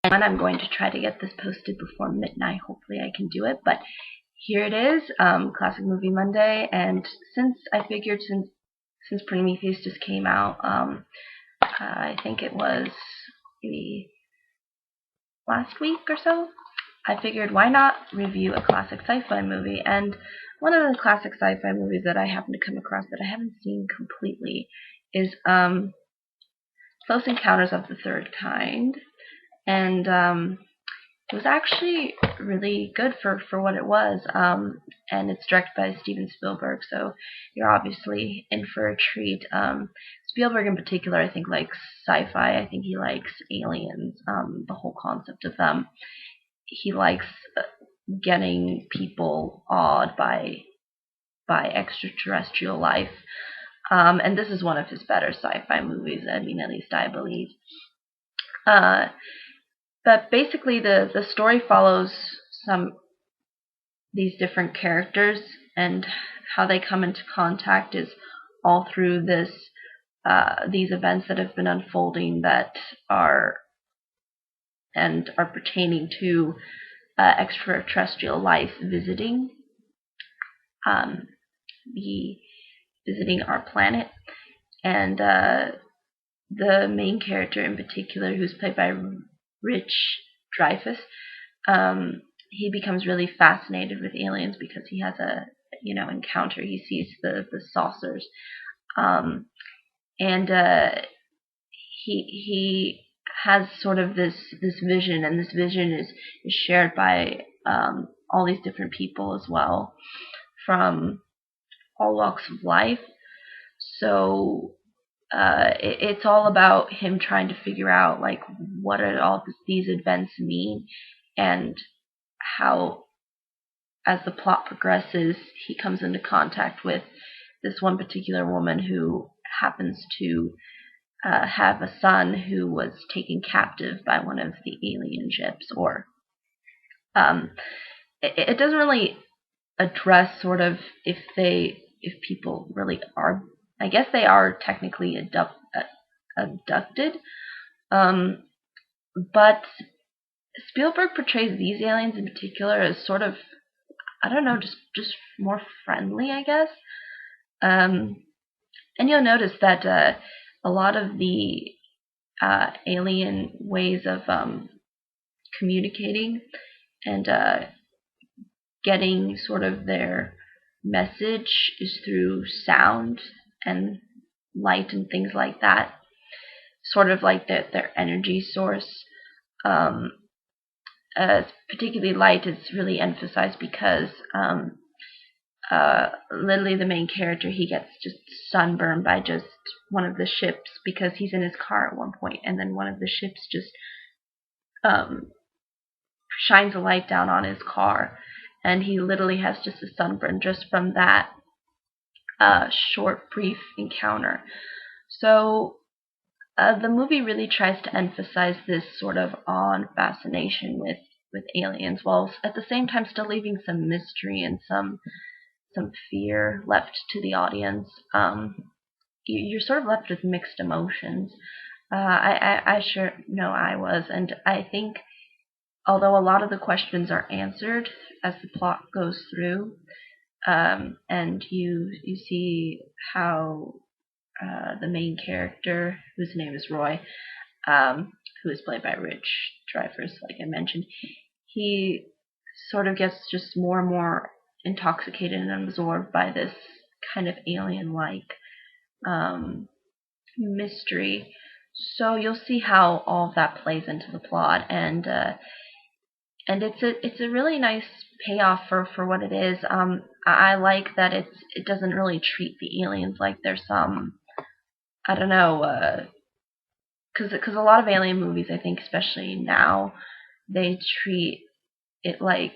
And I'm going to try to get this posted before midnight. Hopefully I can do it. But here it is, Classic Movie Monday. And since I figured since Prometheus just came out, I think it was maybe last week or so, I figured why not review a classic sci-fi movie. And one of the classic sci-fi movies that I happened to come across that I haven't seen completely is Close Encounters of the Third Kind. And it was actually really good for what it was. And it's directed by Steven Spielberg, so you're obviously in for a treat. Spielberg in particular, I think, likes sci-fi. I think he likes aliens, the whole concept of them. He likes getting people awed by extraterrestrial life. And this is one of his better sci-fi movies. I mean, at least I believe. But basically, the story follows these different characters, and how they come into contact is all through these events that have been unfolding that are pertaining to extraterrestrial life visiting visiting our planet. And the main character in particular, who's played by Rich Dreyfuss, he becomes really fascinated with aliens because he has a encounter. He sees the saucers, and he has sort of this vision, and this vision is shared by all these different people as well, from all walks of life. So it's all about him trying to figure out, like, what do all these events mean, and how, as the plot progresses, he comes into contact with this one particular woman who happens to have a son who was taken captive by one of the alien ships. Or it doesn't really address sort of if people really are. I guess they are technically abducted, but Spielberg portrays these aliens in particular as sort of, I don't know, just more friendly, I guess. And you'll notice that a lot of the alien ways of communicating and getting sort of their message is through sound and light and things like that. Sort of like their energy source. Particularly light is really emphasized because literally the main character, he gets just sunburned by just one of the ships, because he's in his car at one point, and then one of the ships just shines a light down on his car, and he literally has just a sunburn just from that short, brief encounter. So the movie really tries to emphasize this sort of awe and fascination with aliens, while at the same time still leaving some mystery and some fear left to the audience. You're sort of left with mixed emotions. I sure know I was, and I think although a lot of the questions are answered as the plot goes through, and you see how the main character, whose name is Roy, who is played by Rich Dreyfuss, like I mentioned, he sort of gets just more and more intoxicated and absorbed by this kind of alien-like mystery. So you'll see how all of that plays into the plot, and it's a really nice payoff for what it is. I like that it doesn't really treat the aliens like they're some, I don't know, because a lot of alien movies, I think, especially now, they treat it like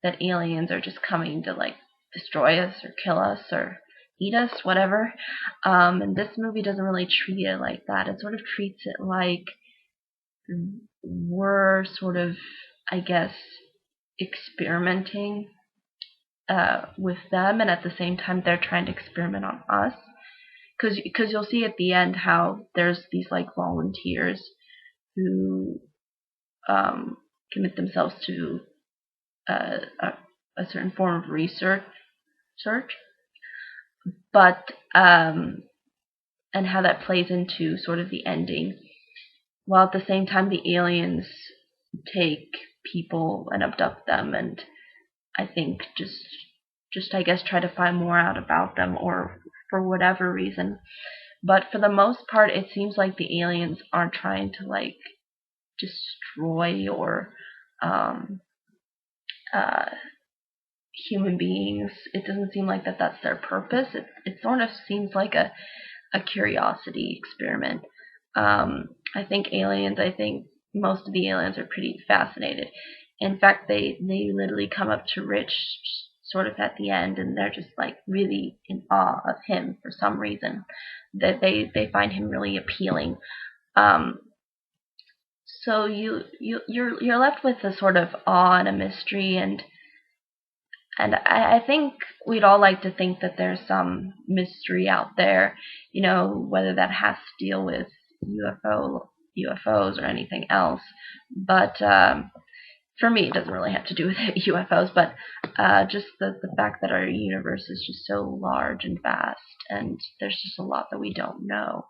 that aliens are just coming to, like, destroy us or kill us or eat us, whatever. And this movie doesn't really treat it like that. It sort of treats it like we're sort of, I guess, experimenting with them, and at the same time they're trying to experiment on us. Because you'll see at the end how there's these, like, volunteers who commit themselves to a certain form of research, but and how that plays into sort of the ending, while at the same time the aliens take people and abduct them, and I think just I guess try to find more out about them, or for whatever reason. But for the most part, it seems like the aliens aren't trying to like destroy or uh, human beings. It doesn't seem like that's their purpose. It sort of seems like a curiosity experiment. I think most of the aliens are pretty fascinated. In fact, they literally come up to Rich sort of at the end, and they're just like really in awe of him for some reason. That they find him really appealing. Um, so you're left with a sort of awe and a mystery, and I think we'd all like to think that there's some mystery out there, whether that has to deal with UFOs or anything else. But for me, it doesn't really have to do with UFOs, but just the fact that our universe is just so large and vast, and there's just a lot that we don't know.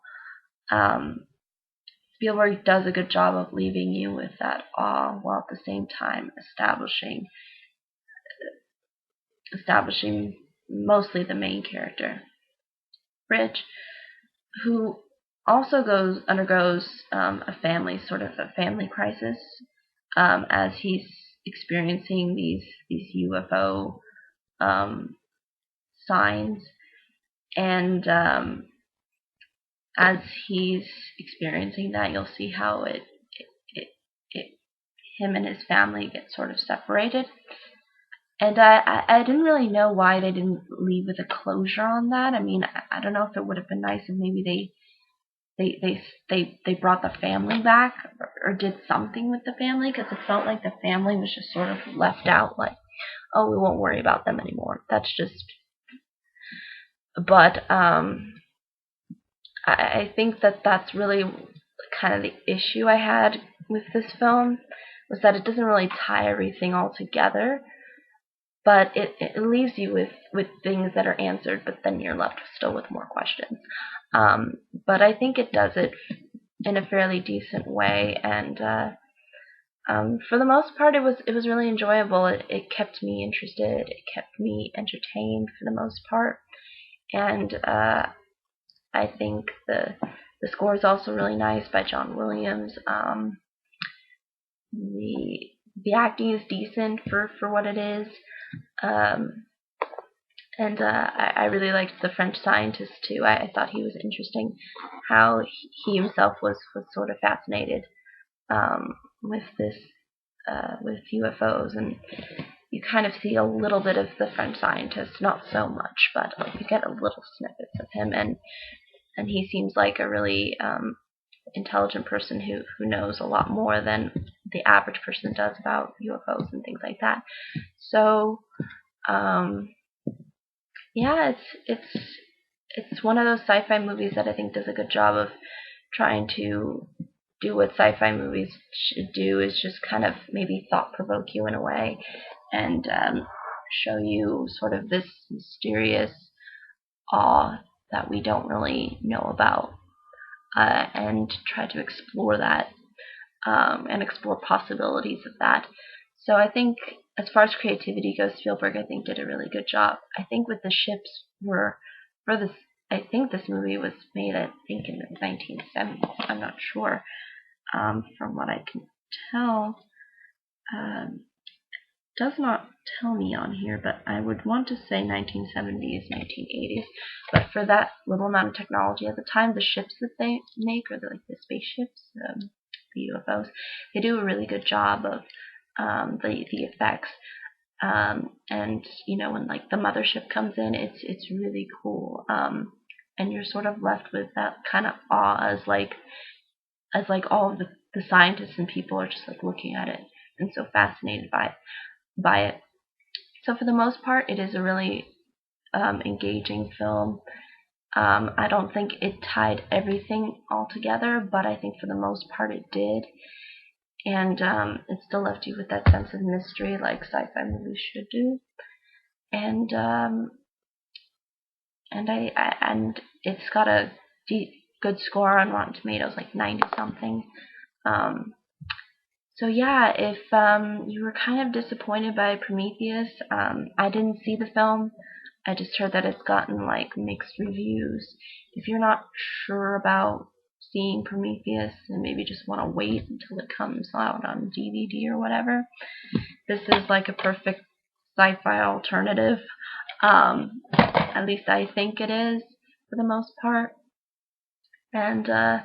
Spielberg does a good job of leaving you with that awe, while at the same time establishing mostly the main character, Rich, who also undergoes a family crisis as he's experiencing these UFO signs, and as he's experiencing that, you'll see how him and his family get sort of separated. And I didn't really know why they didn't leave with a closure on that. I mean, I don't know if it would have been nice if maybe they brought the family back, or did something with the family, because it felt like the family was just sort of left out, like, oh, we won't worry about them anymore. That's just. But I think that's really kind of the issue I had with this film, was that it doesn't really tie everything all together. But it leaves you with things that are answered, but then you're left still with more questions. But I think it does it in a fairly decent way, and for the most part, it was really enjoyable. It kept me interested. It kept me entertained for the most part, and I think the score is also really nice by John Williams. The acting is decent for what it is. And I really liked the French scientist too. I thought he was interesting, how he himself was sort of fascinated with with UFOs, and you kind of see a little bit of the French scientist, not so much, but you get a little snippets of him, and he seems like a really intelligent person who knows a lot more than the average person does about UFOs and things like that. So yeah, it's one of those sci-fi movies that I think does a good job of trying to do what sci-fi movies should do, is just kind of maybe thought-provoke you in a way, and show you sort of this mysterious awe that we don't really know about, and try to explore that, and explore possibilities of that. So I think, as far as creativity goes, Spielberg, I think, did a really good job. I think with the ships I think this movie was made, I think, in the 1970s. I'm not sure. From what I can tell, does not tell me on here, but I would want to say 1970s, 1980s. But for that little amount of technology at the time, the ships that they make, or the spaceships, the UFOs, they do a really good job of the effects. And when like the mothership comes in, it's really cool. And you're sort of left with that kind of awe, as all of the scientists and people are just like looking at it and so fascinated by it. So for the most part, it is a really engaging film. I don't think it tied everything all together, but I think for the most part it did. and it still left you with that sense of mystery like sci-fi movies should do. And and it's got a good score on Rotten Tomatoes, like 90 something. Um, so yeah, if you were kind of disappointed by Prometheus, I didn't see the film. I just heard that it's gotten like mixed reviews. If you're not sure about seeing Prometheus and maybe just want to wait until it comes out on DVD or whatever, this is like a perfect sci-fi alternative. At least I think it is for the most part. And I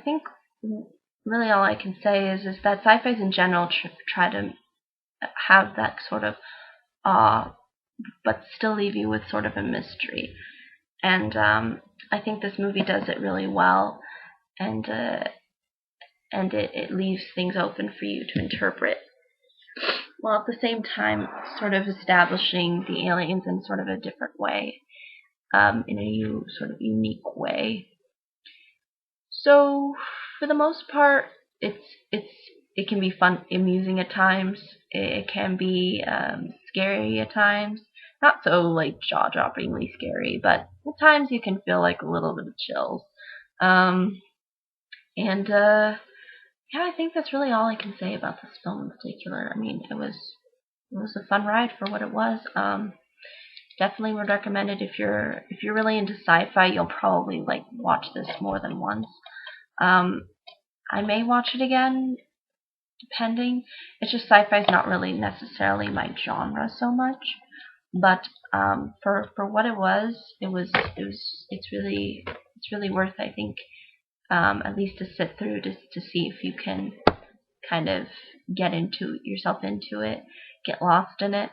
think really all I can say is that sci-fis in general try to have that sort of awe, but still leave you with sort of a mystery. And I think this movie does it really well, and it leaves things open for you to interpret, while at the same time sort of establishing the aliens in sort of a different way, in a sort of unique way. So for the most part, it can be fun, amusing at times. It can be scary at times. Not so like jaw-droppingly scary, but at times you can feel like a little bit of chills. Um, and yeah, I think that's really all I can say about this film in particular. I mean, it was a fun ride for what it was. Definitely would recommend it if you're really into sci-fi. You'll probably like watch this more than once. Um, I may watch it again, depending. It's just sci-fi is not really necessarily my genre so much, but for what it's really worth, I think, at least to sit through to see if you can kind of get into yourself into it, get lost in it.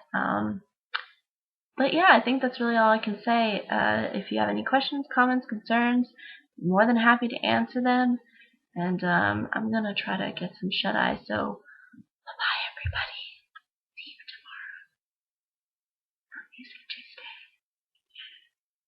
But yeah, I think that's really all I can say. If you have any questions, comments, concerns, more than happy to answer them. And I'm gonna try to get some shut eye. So